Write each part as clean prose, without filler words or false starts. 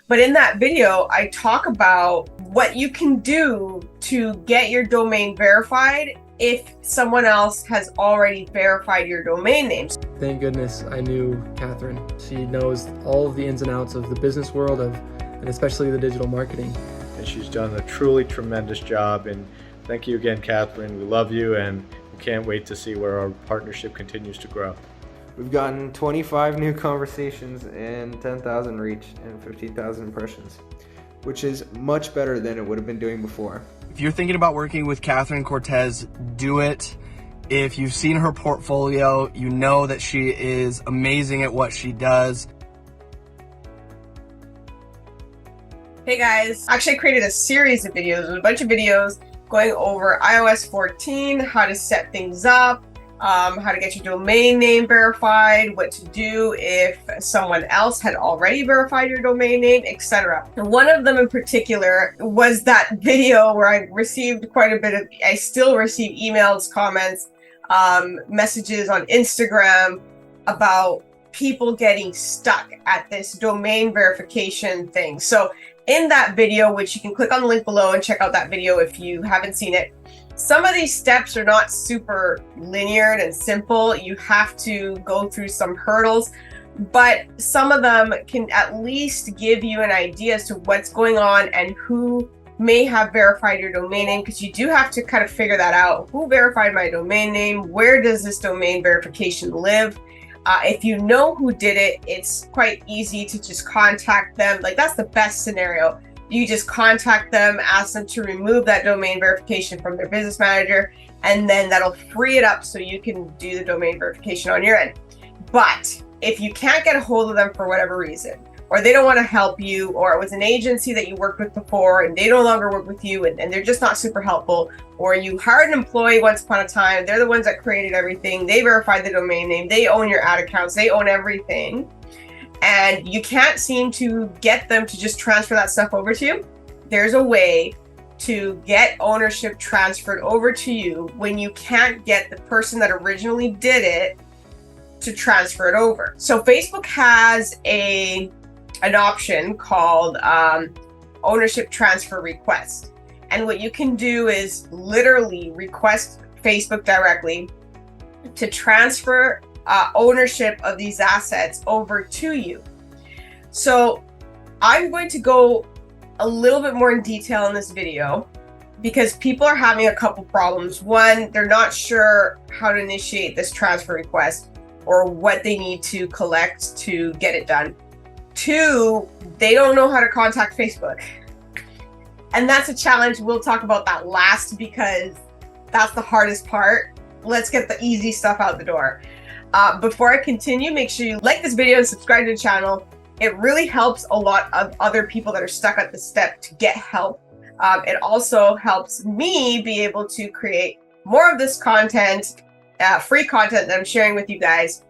But in that video, I talk about what you can do to get your domain verified if someone else has already verified your domain names. Thank goodness I knew Catherine. She knows all of the ins and outs of the business world and especially the digital marketing. And she's done a truly tremendous job. And thank you again, Catherine. We love you and we can't wait to see where our partnership continues to grow. We've gotten 25 new conversations and 10,000 reach and 15,000 impressions, which is much better than it would have been doing before. If you're thinking about working with Catherine Cortez, do it. If you've seen her portfolio, you know that she is amazing at what she does. Hey guys, actually I created a series of videos with a bunch of videos going over iOS 14, how to set things up, how to get your domain name verified, what to do if someone else had already verified your domain name, etc. And one of them in particular was that video where I received quite a bit of, I still receive emails, comments, messages on Instagram about people getting stuck at this domain verification thing. So in that video, which you can click on the link below and check out that video if you haven't seen it, some of these steps are not super linear and simple. You have to go through some hurdles, but some of them can at least give you an idea as to what's going on and who may have verified your domain name, because you do have to kind of figure that out. Who verified my domain name? Where does this domain verification live? If you know who did it, it's quite easy to just contact them. Like, that's the best scenario. You just contact them, ask them to remove that domain verification from their business manager, and then that'll free it up so you can do the domain verification on your end. But if you can't get a hold of them for whatever reason, or they don't want to help you, or it was an agency that you worked with before and they no longer work with you and they're just not super helpful, or you hired an employee once upon a time, they're the ones that created everything, they verified the domain name, they own your ad accounts, they own everything, and you can't seem to get them to just transfer that stuff over to you, there's a way to get ownership transferred over to you when you can't get the person that originally did it to transfer it over. So Facebook has an option called ownership transfer request. And what you can do is literally request Facebook directly to transfer ownership of these assets over to you. So I'm going to go a little bit more in detail in this video because people are having a couple problems. One, they're not sure how to initiate this transfer request or what they need to collect to get it done. Two, they don't know how to contact Facebook. And that's a challenge. We'll talk about that last because that's the hardest part. Let's get the easy stuff out the door. Before I continue, make sure you like this video and subscribe to the channel. It really helps a lot of other people that are stuck at this step to get help. It also helps me be able to create more of this content, free content that I'm sharing with you guys,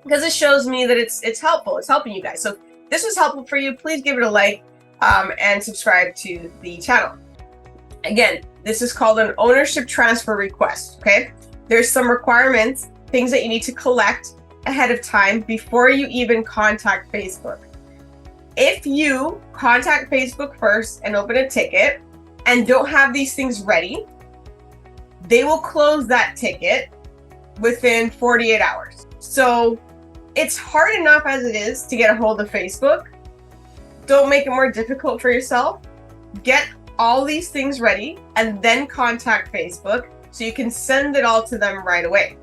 because it shows me that it's helpful. It's helping you guys. So if this was helpful for you, please give it a like and subscribe to the channel. Again, this is called an ownership transfer request, okay? There's some requirements, things that you need to collect ahead of time before you even contact Facebook. If you contact Facebook first and open a ticket and don't have these things ready, they will close that ticket within 48 hours. So it's hard enough as it is to get a hold of Facebook. Don't make it more difficult for yourself. Get all these things ready and then contact Facebook so you can send it all to them right away.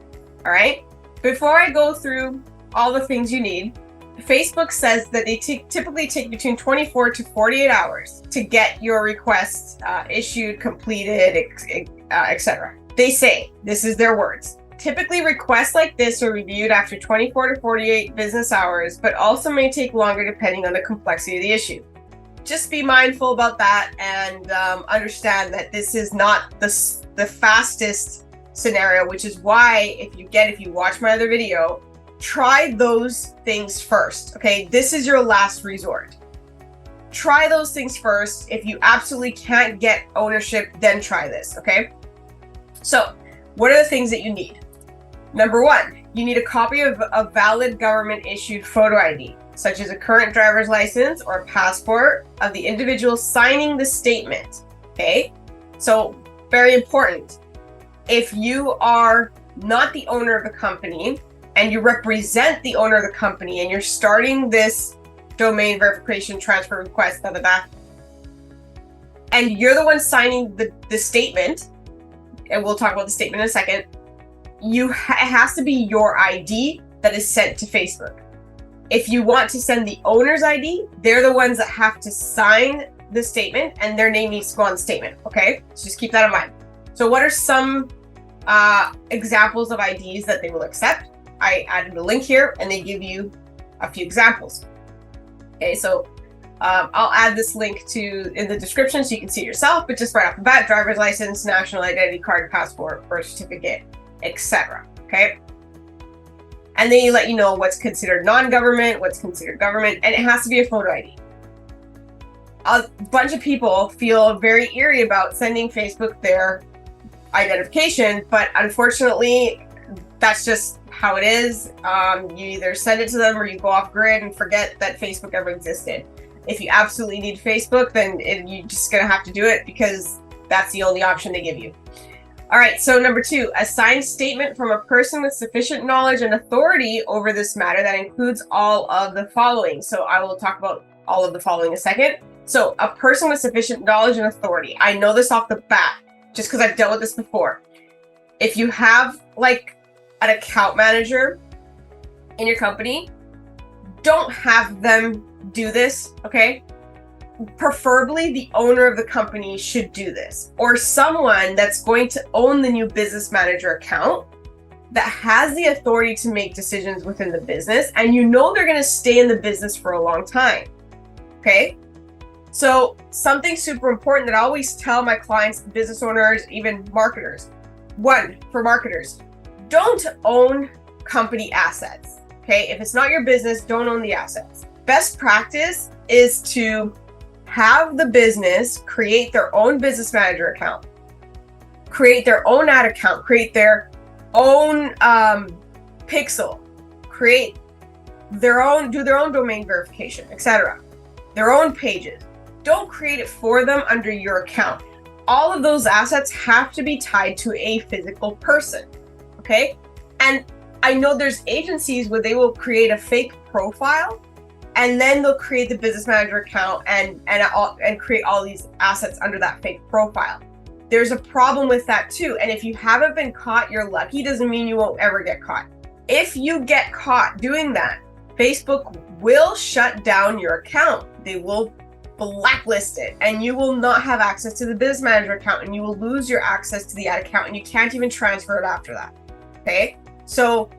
All right? Before I go through all the things you need, Facebook says that they typically take between 24 to 48 hours to get your request issued, completed, etc. They say, this is their words, typically requests like this are reviewed after 24 to 48 business hours, but also may take longer depending on the complexity of the issue. Just be mindful about that and understand that this is not the fastest scenario, which is why if you watch my other video, try those things first, okay? This is your last resort. Try those things first. If you absolutely can't get ownership, then try this, okay? So what are the things that you need? Number one, you need a copy of a valid government issued photo ID. such as a current driver's license or passport of the individual signing the statement. Okay, so very important. If you are not the owner of the company and you represent the owner of the company and you're starting this domain verification transfer request, and you're the one signing the statement, and we'll talk about the statement in a second, it has to be your ID that is sent to Facebook. If you want to send the owner's ID, they're the ones that have to sign the statement and their name needs to go on the statement, okay? So just keep that in mind. So what are some examples of IDs that they will accept? I added a link here and they give you a few examples. Okay, so I'll add this link in the description so you can see it yourself, but just right off the bat, driver's license, national identity card, passport, birth certificate, etc. Okay? And then you let you know what's considered non-government, what's considered government, and it has to be a photo ID. A bunch of people feel very eerie about sending Facebook their identification, but unfortunately, that's just how it is. You either send it to them or you go off grid and forget that Facebook ever existed. If you absolutely need Facebook, then you're just gonna have to do it because that's the only option they give you. All right, so number 2, a signed statement from a person with sufficient knowledge and authority over this matter that includes all of the following. So I will talk about all of the following in a second. So a person with sufficient knowledge and authority. I know this off the bat, just because I've dealt with this before. If you have like an account manager in your company, don't have them do this, okay? Preferably the owner of the company should do this, or someone that's going to own the new business manager account that has the authority to make decisions within the business, and you know they're going to stay in the business for a long time. Okay, so something super important that I always tell my clients, business owners, even marketers. 1, for marketers, don't own company assets. Okay, if it's not your business, don't own the assets. Best practice is to have the business create their own business manager account, create their own ad account, create their own pixel, create their own, do their own domain verification, etc. Their own pages. Don't create it for them under your account. All of those assets have to be tied to a physical person, okay? And I know there's agencies where they will create a fake profile and then they'll create the business manager account and create all these assets under that fake profile. There's a problem with that too. And if you haven't been caught, you're lucky. Doesn't mean you won't ever get caught. If you get caught doing that, Facebook will shut down your account. They will blacklist it and you will not have access to the business manager account and you will lose your access to the ad account and you can't even transfer it after that. Okay? So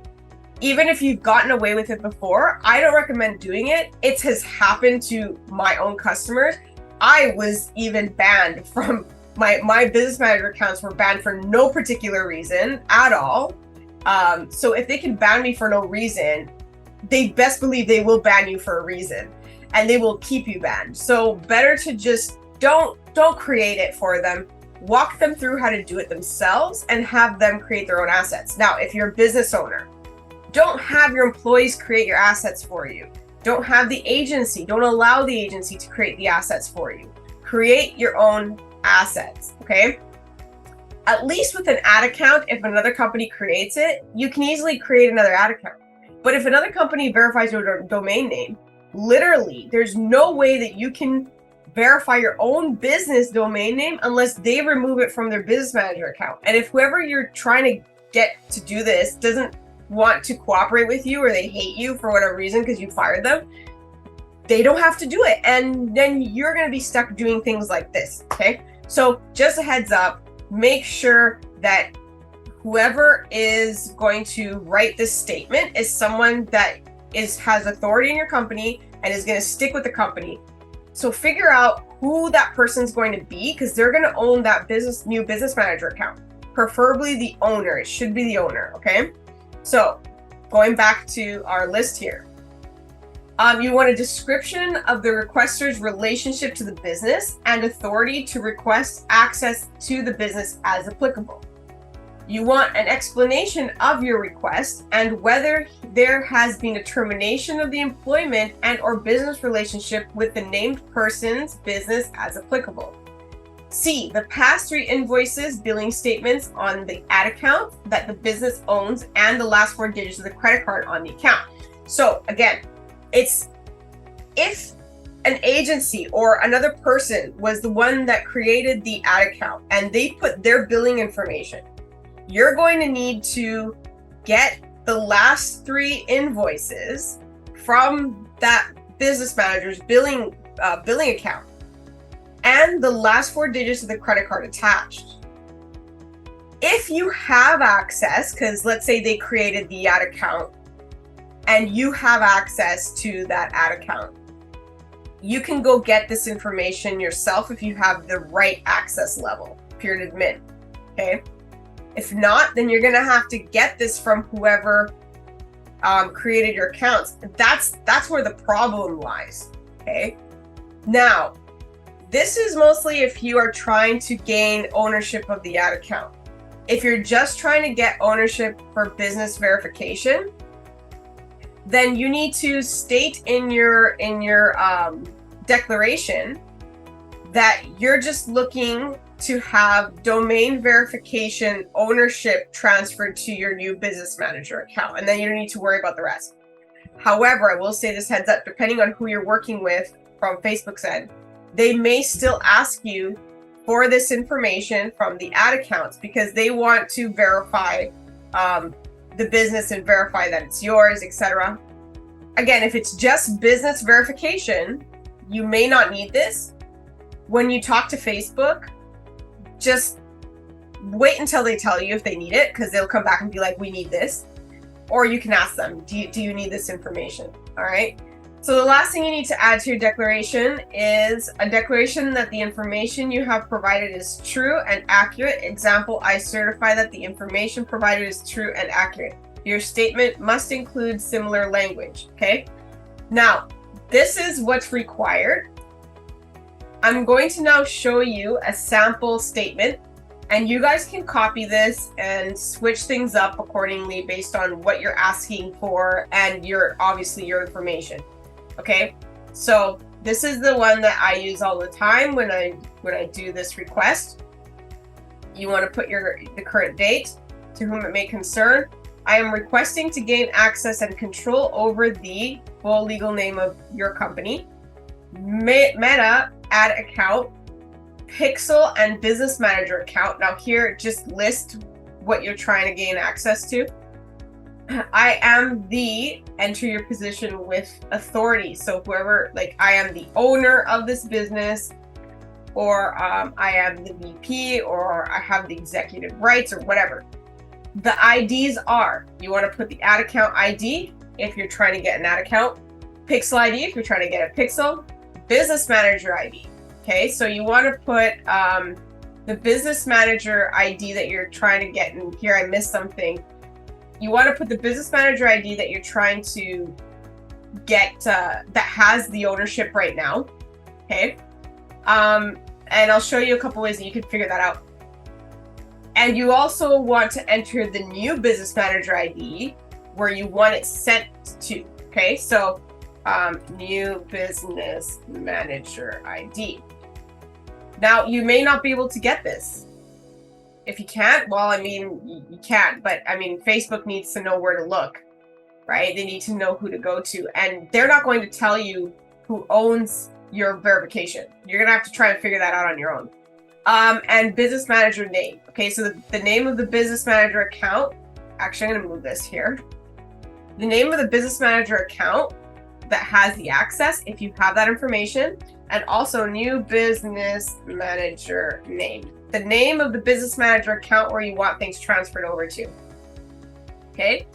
even if you've gotten away with it before, I don't recommend doing it. It has happened to my own customers. I was even banned from my business manager accounts were banned for no particular reason at all. So if they can ban me for no reason, they best believe they will ban you for a reason and they will keep you banned. So better to just don't create it for them. Walk them through how to do it themselves and have them create their own assets. Now, if you're a business owner, don't have your employees create your assets for you. Don't have the agency. Don't allow the agency to create the assets for you. Create your own assets, okay? At least with an ad account, if another company creates it, you can easily create another ad account. But if another company verifies your domain name, literally, there's no way that you can verify your own business domain name unless they remove it from their business manager account. And if whoever you're trying to get to do this doesn't want to cooperate with you or they hate you for whatever reason because you fired them, they don't have to do it. And then you're going to be stuck doing things like this, okay? So just a heads up, make sure that whoever is going to write this statement is someone that has authority in your company and is going to stick with the company. So figure out who that person's going to be because they're going to own that new business manager account, preferably the owner. It should be the owner, okay? So going back to our list here, you want a description of the requester's relationship to the business and authority to request access to the business as applicable. You want an explanation of your request and whether there has been a termination of the employment and or business relationship with the named person's business as applicable. C, the past 3 invoices, billing statements on the ad account that the business owns and the last 4 digits of the credit card on the account. So again, it's if an agency or another person was the one that created the ad account and they put their billing information, you're going to need to get the last 3 invoices from that business manager's billing account and the last 4 digits of the credit card attached. If you have access, because let's say they created the ad account and you have access to that ad account, you can go get this information yourself if you have the right access level, period admin, okay? If not, then you're gonna have to get this from whoever created your accounts. That's where the problem lies, okay? Now, this is mostly if you are trying to gain ownership of the ad account. If you're just trying to get ownership for business verification, then you need to state in your declaration that you're just looking to have domain verification ownership transferred to your new business manager account, and then you don't need to worry about the rest. However, I will say this heads up, depending on who you're working with from Facebook's end, they may still ask you for this information from the ad accounts because they want to verify the business and verify that it's yours, etc. Again, if it's just business verification, you may not need this. When you talk to Facebook, just wait until they tell you if they need it, because they'll come back and be like, we need this. Or you can ask them, do you need this information? All right. So the last thing you need to add to your declaration is a declaration that the information you have provided is true and accurate. Example, I certify that the information provided is true and accurate. Your statement must include similar language, okay? Now, this is what's required. I'm going to now show you a sample statement, and you guys can copy this and switch things up accordingly based on what you're asking for and obviously your information. Okay, so this is the one that I use all the time when I do this request. You want to put the current date, to whom it may concern. I am requesting to gain access and control over the full legal name of your company, Meta ad account, Pixel and business manager account. Now here, just list what you're trying to gain access to. I am enter your position with authority. So whoever, like I am the owner of this business, or I am the VP, or I have the executive rights, or whatever. The IDs are, you want to put the ad account ID if you're trying to get an ad account, Pixel ID if you're trying to get a Pixel, business manager ID. Okay, so you want to put the business manager ID that you're trying to get, and here I missed something. You want to put the business manager ID that you're trying to get that has the ownership right now. Okay, and I'll show you a couple ways that you can figure that out. And you also want to enter the new business manager ID where you want it sent to. Okay, so new business manager ID. Now, you may not be able to get this. If you can't, well, I mean, you can't, but I mean, Facebook needs to know where to look, right? They need to know who to go to, and they're not going to tell you who owns your verification. You're gonna have to try and figure that out on your own. And business manager name. Okay, so the name of the business manager account, actually, I'm gonna move this here. The name of the business manager account that has the access, if you have that information, and also new business manager name. The name of the business manager account where you want things transferred over to. Okay,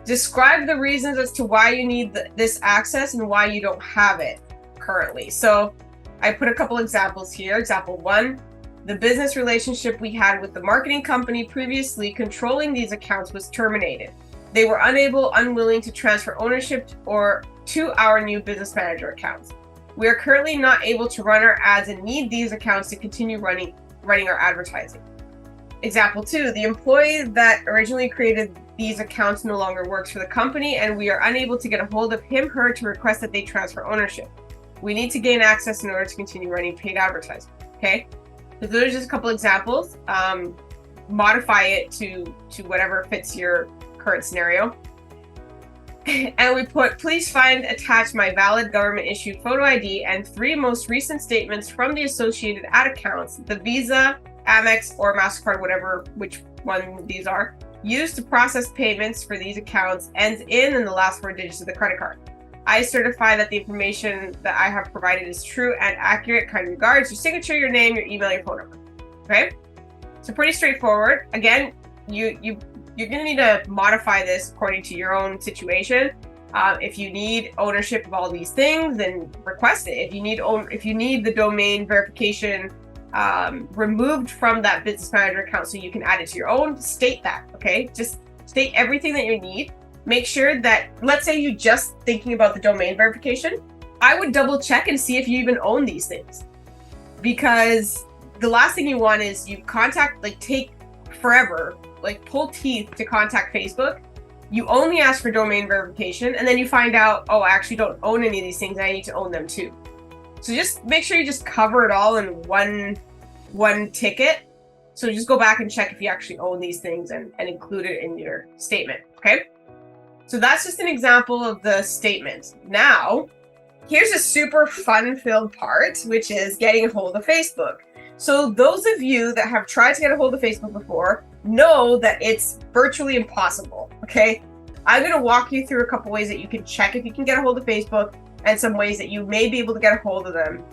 describe the reasons as to why you need this access and why you don't have it currently. So I put a couple examples here. Example 1, the business relationship we had with the marketing company previously controlling these accounts was terminated. They were unwilling to transfer ownership or to our new business manager accounts. We are currently not able to run our ads and need these accounts to continue running our advertising. Example 2, the employee that originally created these accounts no longer works for the company, and we are unable to get a hold of him/her to request that they transfer ownership. We need to gain access in order to continue running paid advertising. Okay, so those are just a couple examples. Modify it to whatever fits your current scenario. And we put, please find attached my valid government issued photo ID and 3 most recent statements from the associated ad accounts, the Visa, Amex, or MasterCard, which one these are, used to process payments for these accounts ends in and the last 4 digits of the credit card. I certify that the information that I have provided is true and accurate. Kind regards, your signature, your name, your email, your phone number. Okay? So pretty straightforward. Again, you're gonna need to modify this according to your own situation. If you need ownership of all these things, then request it. If you need the domain verification removed from that business manager account so you can add it to your own, state that. Okay, just state everything that you need. Make sure that, let's say you just thinking about the domain verification, I would double check and see if you even own these things, because the last thing you want is you take forever, pull teeth to contact Facebook. You only ask for domain verification, and then you find out, oh, I actually don't own any of these things. I need to own them too. So just make sure you just cover it all in one ticket. So just go back and check if you actually own these things and include it in your statement. Okay. So that's just an example of the statement. Now, here's a super fun-filled part, which is getting a hold of Facebook. So those of you that have tried to get a hold of Facebook before know that it's virtually impossible, okay? I'm gonna walk you through a couple ways that you can check if you can get a hold of Facebook and some ways that you may be able to get a hold of them.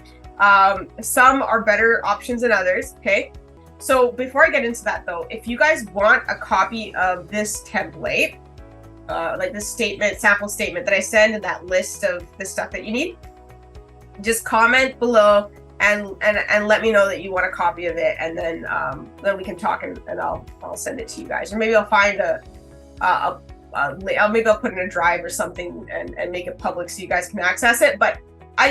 Some are better options than others, okay? So before I get into that though, if you guys want a copy of this template, like this sample statement that I send in that list of the stuff that you need, just comment below and let me know that you want a copy of it, and then we can talk and I'll send it to you guys, or maybe I'll find maybe I'll put it in a drive or something and make it public so you guys can access it. But I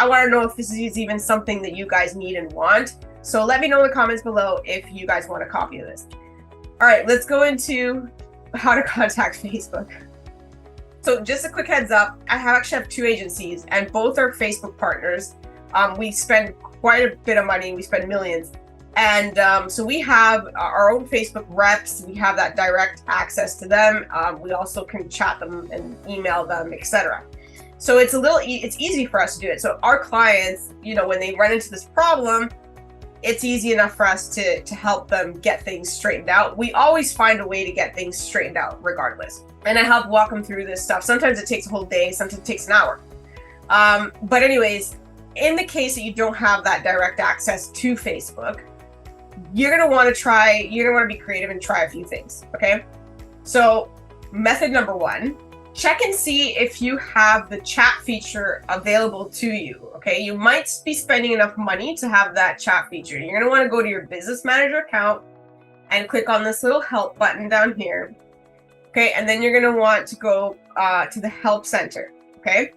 want to know if this is even something that you guys need and want. So let me know in the comments below if you guys want a copy of this. All right, let's go into how to contact Facebook. So just a quick heads up, I actually have 2 agencies and both are Facebook partners. We spend quite a bit of money, we spend millions. And so we have our own Facebook reps, we have that direct access to them. We also can chat them and email them, etc. So it's easy for us to do it. So our clients, when they run into this problem, it's easy enough for us to help them get things straightened out. We always find a way to get things straightened out regardless. And I help walk them through this stuff. Sometimes it takes a whole day, sometimes it takes an hour. But anyways, in the case that you don't have that direct access to Facebook, you're gonna want to be creative and try a few things, okay? So method number 1, check and see if you have the chat feature available to you, okay? You might be spending enough money to have that chat feature. You're gonna want to go to your business manager account and click on this little help button down here, okay? And then you're gonna want to go to the help center, okay?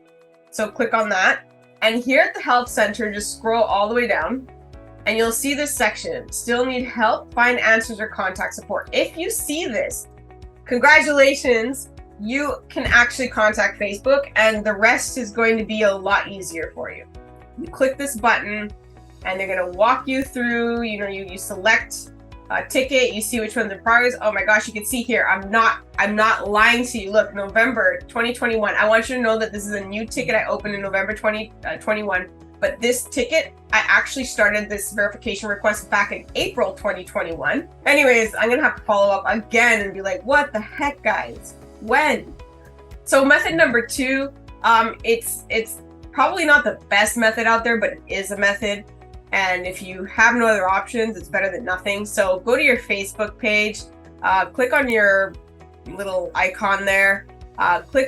So click on that. And here at the help center, just scroll all the way down and you'll see this section, still need help, find answers or contact support. If you see this, congratulations, you can actually contact Facebook and the rest is going to be a lot easier for you. You click this button and they're gonna walk you through, you select a ticket, you see which one the priors. Oh my gosh, you can see here, I'm not lying to you. Look, November 2021. I want you to know that this is a new ticket I opened in November 2021. But this ticket, I actually started this verification request back in April 2021. Anyways, I'm gonna have to follow up again and be like, what the heck, guys? When? So method number 2, it's probably not the best method out there, but it is a method. And if you have no other options, it's better than nothing. So go to your Facebook page, click on your little icon there,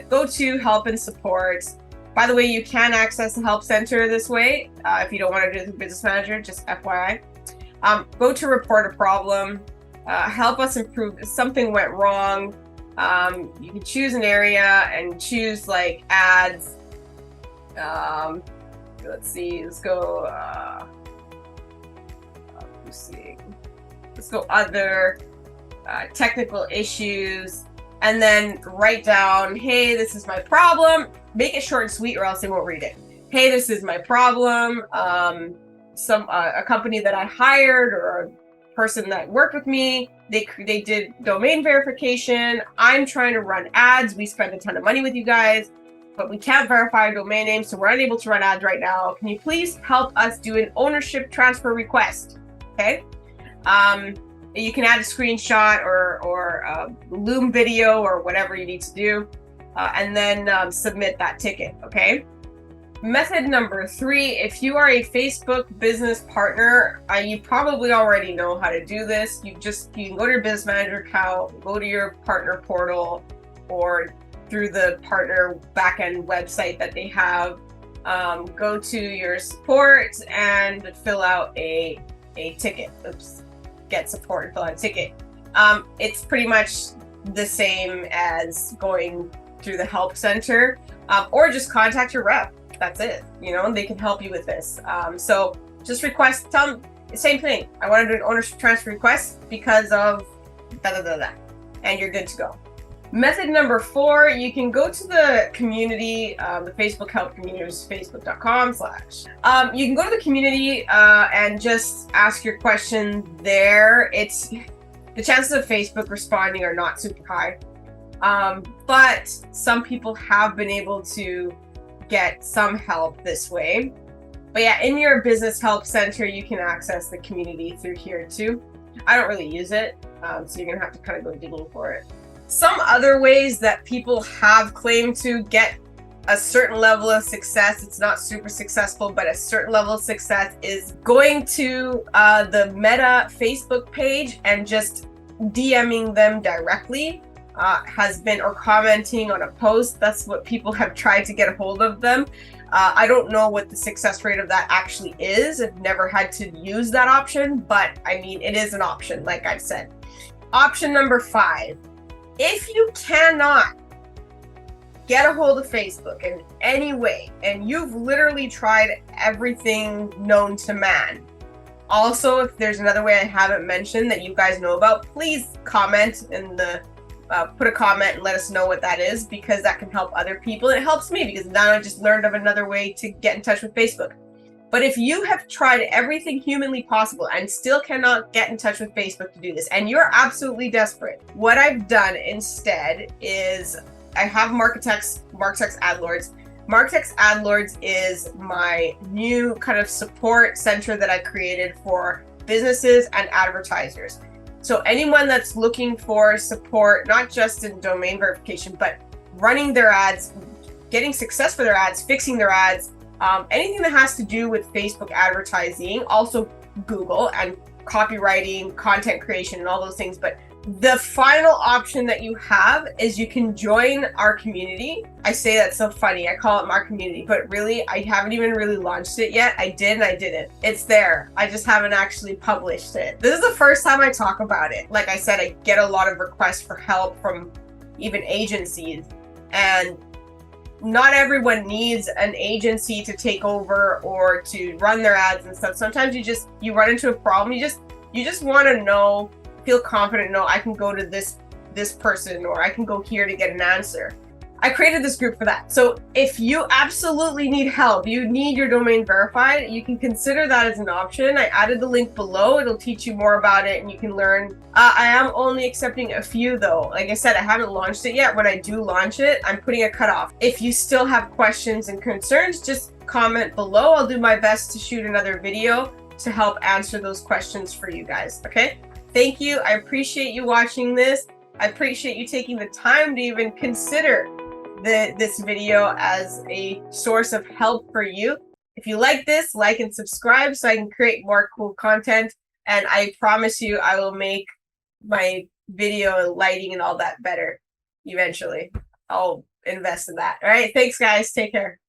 go to help and support. By the way, you can access the help center this way if you don't want to do it through business manager, just FYI. Go to report a problem, help us improve if something went wrong. You can choose an area and choose like ads. Let's see, let's go, Let's go other, technical issues, and then write down, hey, this is my problem. Make it short and sweet or else they won't read it. Hey, this is my problem. A company that I hired or a person that worked with me, they did domain verification. I'm trying to run ads. We spent a ton of money with you guys, but we can't verify a domain name, so we're unable to run ads right now. Can you please help us do an ownership transfer request? Okay. You can add a screenshot or a Loom video or whatever you need to do, and then submit that ticket. Okay. Method number 3, if you are a Facebook business partner, you probably already know how to do this. You can go to your business manager account, go to your partner portal, or through the partner backend website that they have, go to your support and fill out a ticket. Oops, get support and fill out a ticket. It's pretty much the same as going through the help center, or just contact your rep. That's it. You know, they can help you with this. So just request, tell them the same thing. I want to do an ownership transfer request because of da. And you're good to go. Method number 4, you can go to the community, the Facebook help community, which is facebook.com/. You can go to the community and just ask your question there. It's the chances of Facebook responding are not super high, but some people have been able to get some help this way. But yeah, in your business help center, you can access the community through here too. I don't really use it, so you're gonna have to kind of go digging for it. Some other ways that people have claimed to get a certain level of success, it's not super successful, but a certain level of success, is going to the Meta Facebook page and just DMing them directly. Or commenting on a post. That's what people have tried to get a hold of them. I don't know what the success rate of that actually is. I've never had to use that option, but I mean, it is an option, like I've said. Option number 5, if you cannot get a hold of Facebook in any way, and you've literally tried everything known to man. Also, if there's another way I haven't mentioned that you guys know about, please comment in the put a comment and let us know what that is, because that can help other people. And it helps me because now I just learned of another way to get in touch with Facebook. But if you have tried everything humanly possible and still cannot get in touch with Facebook to do this, and you're absolutely desperate, what I've done instead is I have Markatects Ad Lords. Markatects Ad Lords is my new kind of support center that I created for businesses and advertisers. So anyone that's looking for support, not just in domain verification, but running their ads, getting success for their ads, fixing their ads, anything that has to do with Facebook advertising, also Google and copywriting, content creation, and all those things. But the final option that you have is you can join our community. I say that's so funny. I call it my community, but really, I haven't even really launched it yet. I did and I didn't. It's there. I just haven't actually published it. This is the first time I talk about it. Like I said, I get a lot of requests for help from even agencies, and not everyone needs an agency to take over or to run their ads and stuff. Sometimes you run into a problem. You just want to know, feel confident, know I can go to this person, or I can go here to get an answer. I created this group for that. So if you absolutely need help, you need your domain verified, you can consider that as an option. I added the link below. It'll teach you more about it and you can learn. I am only accepting a few though. Like I said, I haven't launched it yet. When I do launch it, I'm putting a cutoff. If you still have questions and concerns, just comment below. I'll do my best to shoot another video to help answer those questions for you guys, okay? Thank you. I appreciate you watching this. I appreciate you taking the time to even consider this video as a source of help for you. If you like this, like and subscribe so I can create more cool content. And I promise you, I will make my video lighting and all that better eventually. I'll invest in that. All right. Thanks, guys. Take care.